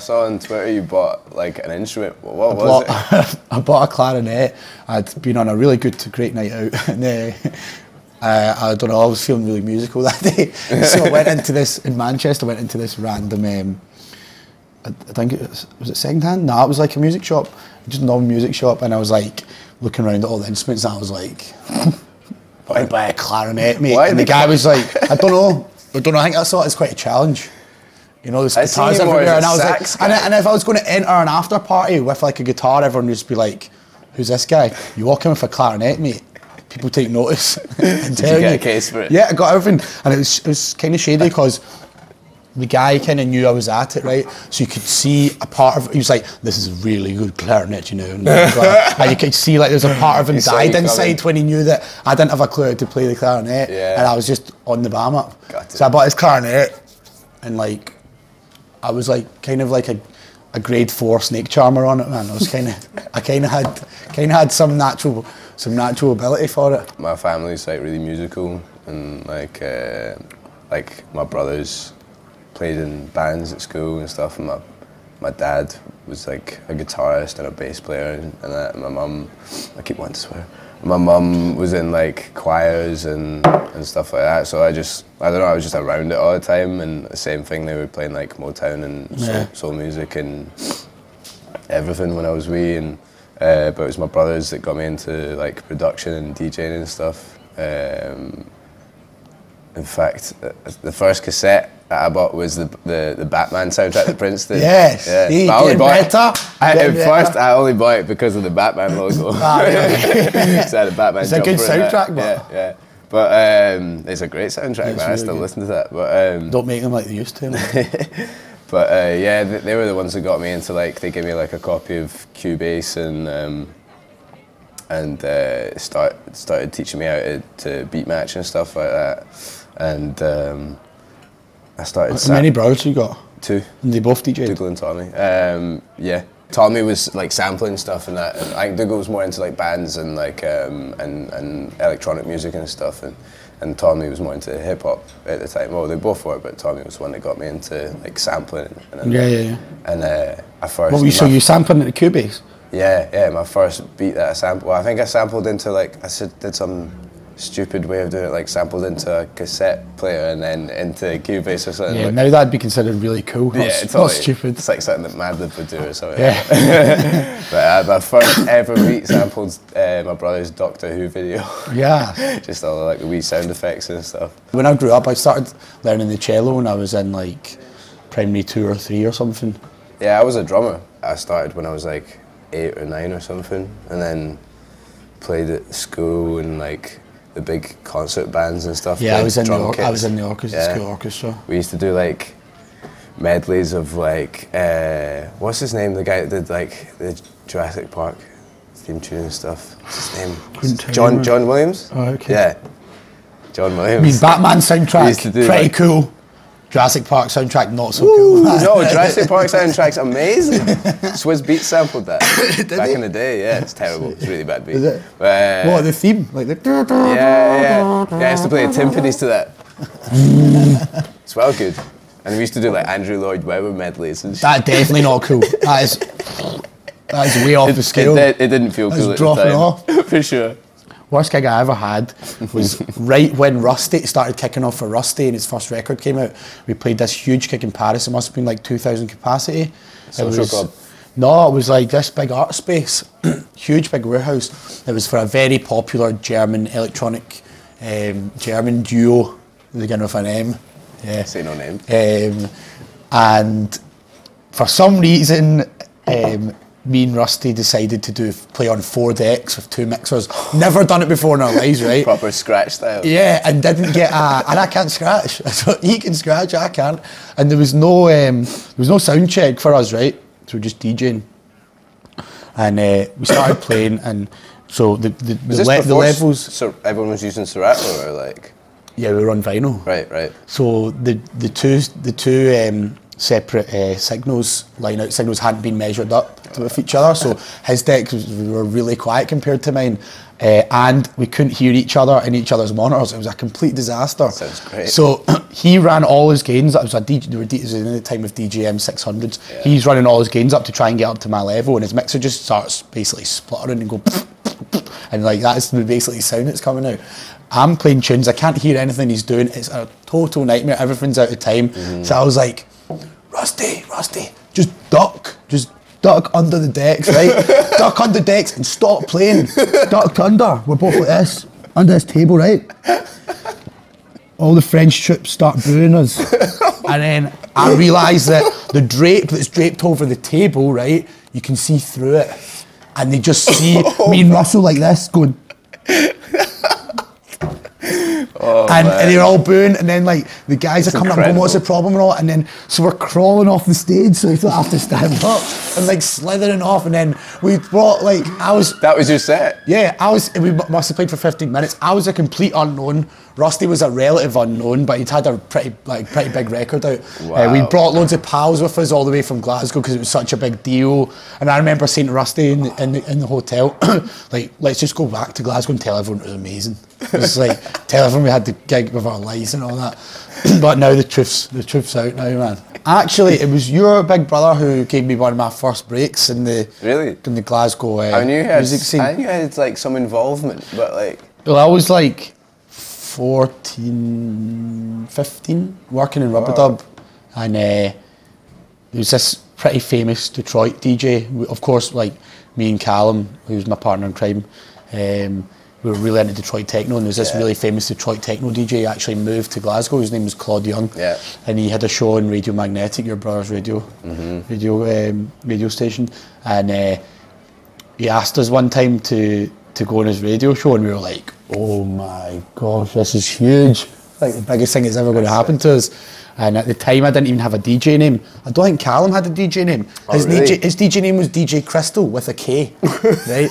saw on Twitter you bought like an instrument. What was it? I bought a clarinet. I'd been on a really great night out, and I don't know, I was feeling really musical that day. So I went into this, in Manchester, went into this random, I think it was it second hand? No, it was like a music shop, just a normal music shop, and I was like looking around at all the instruments, and I was like, I'd buy a clarinet, mate. And the guy was like, I don't know, I think I thought it's quite a challenge. You know, there's guitars everywhere, and I was like, and if I was going to enter an after party with like a guitar, everyone would just be like, who's this guy? You walk in with a clarinet, mate. People take notice. And Did you get a case for it? Yeah, I got everything, and it was kind of shady because the guy kind of knew I was at it, right? So you could see a part of it. He was like, "This is a really good clarinet, you know." And you could see like there's a part of him died inside when he knew that I didn't have a clue how to play the clarinet, and I was just on the bam up. So I bought his clarinet, and like I was like kind of like a grade 4 snake charmer on it, man. I kind of had some natural ability for it. My family's like really musical, and like my brothers played in bands at school and stuff, and my dad was like a guitarist and a bass player, and that. And my mum, I keep wanting to swear, my mum was in like choirs and stuff like that. So I don't know, I was just around it all the time, and the same thing, they were playing like Motown and soul music and everything when I was wee, and but it was my brothers that got me into like production and DJing and stuff. In fact, the first cassette that I bought was the Batman soundtrack that Prince did. Yes, yeah. I only bought it because of the Batman logo. So I had a Batman. It's a good soundtrack, but yeah. But it's a great soundtrack, man. Really I still listen to that. But don't make them like they used to. But yeah, they were the ones that got me into like. They gave me like a copy of Cubase and started teaching me how to beat match and stuff like that. And I started. How many brothers you got? 2. And they both DJ'd? Dougal and Tommy. Yeah. Tommy was like sampling stuff and that. And I think Dougal was more into like bands and like and electronic music and stuff. And Tommy was more into hip hop at the time. Well, they both were, but Tommy was the one that got me into like sampling. And I first. So you sampling at the Cubase? Yeah. My first beat that I sampled. Well, I think I sampled into like did some stupid way of doing it, like sampled into a cassette player and then into Cubase or something. Yeah, like, now that'd be considered really cool. Yeah, it's totally. not stupid. It's like something that Madlib would do or something. Yeah. But my first ever beat sampled my brother's Doctor Who video. Yeah. Just all like the wee sound effects and stuff. When I grew up, I started learning the cello when I was in like primary 2 or 3 or something. Yeah, I was a drummer. I started when I was like 8 or 9 or something, and then played at school and like the big concert bands and stuff. Yeah, I was in the orchestra, school orchestra. We used to do like medleys of like what's his name? The guy that did like the Jurassic Park theme tune and stuff. What's his name? John Williams. Oh, okay. Yeah, John Williams. I mean, Batman soundtrack pretty like, cool. Jurassic Park soundtrack not so cool. No, Jurassic Park soundtrack's amazing. Swizz Beatz sampled that back in the day. Yeah, it's terrible. It's a really bad beat. Is it? What, the theme? Like the yeah. I used to play the timpanis to that. It's well good. And we used to do like Andrew Lloyd Webber medleys and shit. That's definitely not cool. That is way off the scale. It didn't feel cool at the time. Dropping off. For sure. Worst gig I ever had was right when Rusty started kicking off for Rusty and his first record came out. We played this huge gig in Paris. It must have been like 2,000 capacity. Social club? No, it was like this big art space, huge big warehouse. It was for a very popular German electronic German duo, they begin with an M. Yeah. Say no name. And for some reason, me and Rusty decided to play on 4 decks with 2 mixers. Never done it before in our lives, right? Proper scratch style. Yeah, and didn't get and I can't scratch. So he can scratch, I can't. And there was no sound check for us, right? So we're just DJing, and we started playing, and so the levels. So everyone was using Serato, or like. Yeah, we were on vinyl. Right. So the two separate signals, line-out signals, hadn't been measured up with each other. So his decks were really quiet compared to mine, and we couldn't hear each other in each other's monitors. It was a complete disaster. Sounds great. So he ran all his gains. That was a DJ. It was in the time of DJM 600s. Yeah. He's running all his gains up to try and get up to my level, and his mixer just starts basically spluttering and go, and like that's basically the sound that's coming out. I'm playing tunes. I can't hear anything he's doing. It's a total nightmare. Everything's out of time. So I was like, Rusty, just duck under the decks, right? Duck under decks and stop playing. Ducked under. We're both like this, under this table, right? All the French troops start booing us. And then I realise that the drape that's draped over the table, right, you can see through it. And they just see me and Russell like this going... and they're all booing, and then like the guys are coming up going, what's the problem and all, and then so we're crawling off the stage, so we thought I have to stand up and like slithering off, and then we brought like that was your set? Yeah, we must have played for 15 minutes. I was a complete unknown. Rusty was a relative unknown, but he'd had a pretty big record out. Wow. We brought loads of pals with us all the way from Glasgow because it was such a big deal. And I remember saying to Rusty in the hotel, like, let's just go back to Glasgow and tell everyone it was amazing. It was like, tell everyone we had the gig with our lives and all that. But now the truth's out now, man. Actually, it was your big brother who gave me one of my first breaks in the Glasgow music scene. I knew you had like some involvement, but like... Well, I was like 14, 15, working in Rubber Dub, and there was this pretty famous Detroit DJ. Of course, like me and Callum, who was my partner in crime, we were really into Detroit techno, and there was this really famous Detroit techno DJ actually moved to Glasgow. His name was Claude Young, and he had a show on Radio Magnetic, your brother's radio station, and he asked us one time to go on his radio show, and we were like, oh my gosh, this is huge, like the biggest thing that's ever going to happen to us. And at the time I didn't even have a DJ name. I don't think Callum had a DJ name. His DJ name was DJ Crystal with a K, right?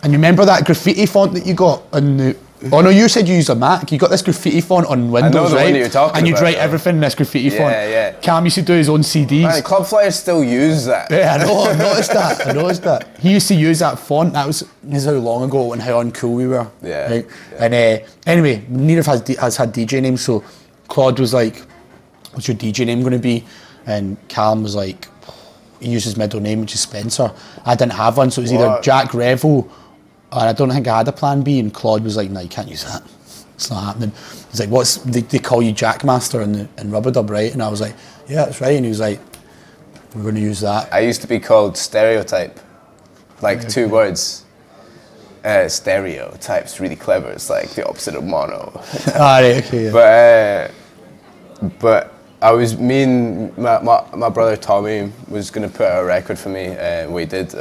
And you remember that graffiti font that you got on the... Oh no, you said you used a Mac. You got this graffiti font on Windows, I know the right? one that you're talking and you'd about, write everything in this graffiti font. Yeah. Cam used to do his own CDs. Man, Club Flyers still use that. Yeah, I know, I noticed that. He used to use that font. This is how long ago and how uncool we were. Yeah. Right? Yeah. And anyway, neither of us has had DJ names, so Claude was like, what's your DJ name going to be? And Callum was like, he used his middle name, which is Spencer. I didn't have one, so it was either Jack Revel, and I don't think I had a plan B, and Claude was like, no, you can't use that. It's not happening. He's like, they call you Jackmaster in Rubber Dub, right? And I was like, yeah, that's right. And he was like, we're going to use that. I used to be called Stereotype, like 2 words. Stereotype's really clever. It's like the opposite of mono. Right, okay, yeah. But I was, me and my brother Tommy was going to put out a record for me. We did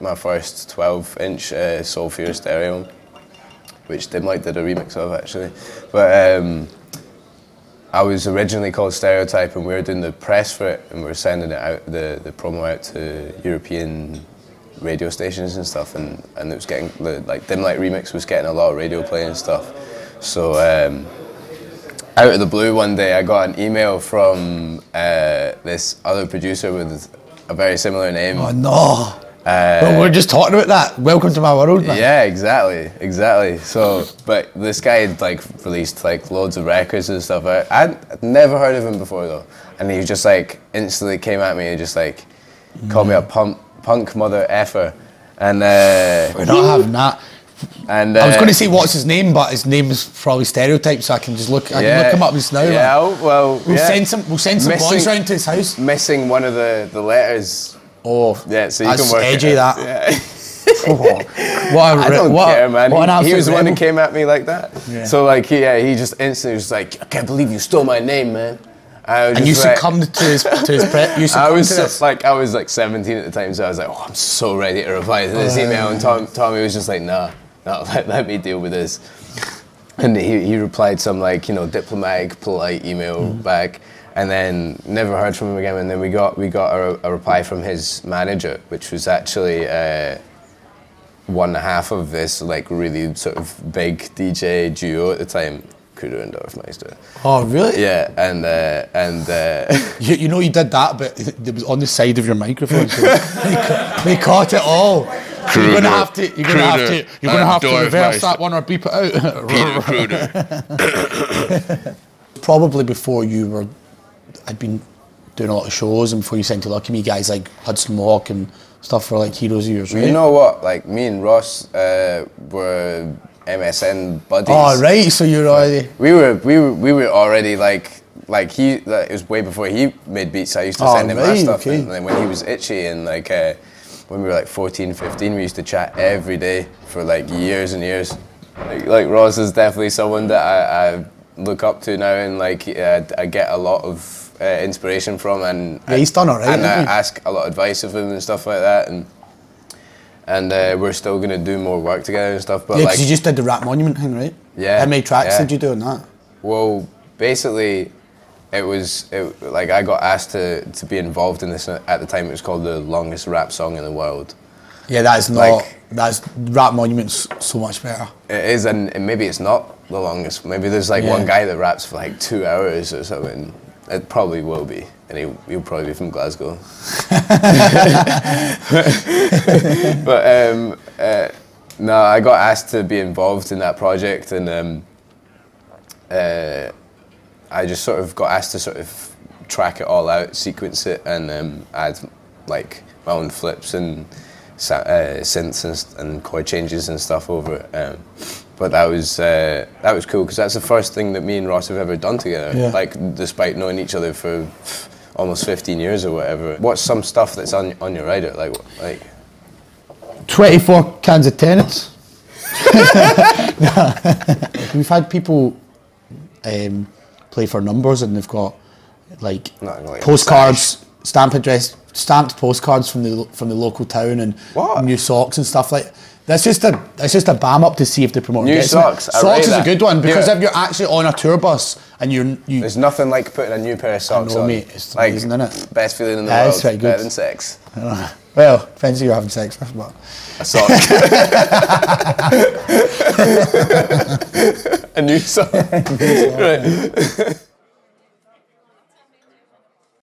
my first 12-inch Soul Fear stereo, which Dimlight did a remix of actually. But I was originally called Stereotype, and we were doing the press for it, and we were sending it out, the promo out to European radio stations and stuff, and it was getting, like Dimlight remix was getting a lot of radio play and stuff. So out of the blue one day I got an email from this other producer with a very similar name. Oh no! Well, we're just talking about that. Welcome to my world, man. Yeah, exactly. So, but this guy had like released like loads of records and stuff. I'd never heard of him before though, and he just like instantly came at me and just like called me a punk mother effer, and we're not having that. And I was going to say what's his name, but his name is probably Stereotype, so I can just look. I can look him up just now. Yeah, well, we'll send some boys round to his house. Missing one of the letters. Oh, yeah, so you can work edgy, it out. That. Yeah. I don't care, man. He was the one rebel. who came at me like that. Yeah. So like, he just instantly was like, I can't believe you stole my name, man. And you succumbed to his prep. I was like 17 at the time, so I was like, oh, I'm so ready to reply to this email. And Tommy was just like, nah, let me deal with this. And he replied some like, diplomatic, polite email back, and then never heard from him again. And then we got a reply from his manager, which was actually one half of this like really sort of big DJ duo at the time, Kruder and Dorfmeister. Oh really? Yeah, and you did that, but it was on the side of your microphone, so they caught it all. So you're gonna have to reverse that one or beep it out. Peter Kruder. Probably before I'd been doing a lot of shows, and before you signed to Lucky Me, guys like Hudson Mohawk and stuff were like heroes of yours, right? You know what? Like me and Ross were MSN buddies. Oh right, so you're already. We were already like it was way before he made beats. I used to send him my stuff, okay. and then when he was itchy and like when we were like 14, 15, we used to chat every day for like years and years. Like Ross is definitely someone that I look up to now, and like I get a lot of inspiration from, and he's done alright, and I ask a lot of advice of him and stuff like that, and we're still gonna do more work together and stuff. But yeah, because you just did the Rap Monument thing, right? Yeah. How many tracks yeah. did you do on that? Well, basically, like I got asked to be involved in this. At the time, it was called the longest rap song in the world. Yeah, that's not. That's Rap Monument's so much better. It is, and maybe it's not the longest. Maybe there's like one guy that raps for like 2 hours or something. It probably will be, and he'll probably be from Glasgow. But no, I got asked to be involved in that project, and I just sort of got asked to sort of track it all out, sequence it, and add like my own flips and synths and chord changes and stuff over it. But that was cool, because that's the first thing that me and Ross have ever done together. Yeah. Like, despite knowing each other for almost 15 years or whatever. What's some stuff that's on your rider? Like 24 cans of tenants. We've had people play for numbers, and they've got like postcards, stamped postcards from the local town, and new socks and stuff like. That's just a bam up to see if the promoter gets socks. Socks is a good one, because if you're actually on a tour bus and you there's nothing like putting a new pair of socks on. Mate, it's like, amazing, isn't it? Best feeling in the world. It's very good. Better than sex. Well, depends who you're having sex with, but a sock. A new sock. Right.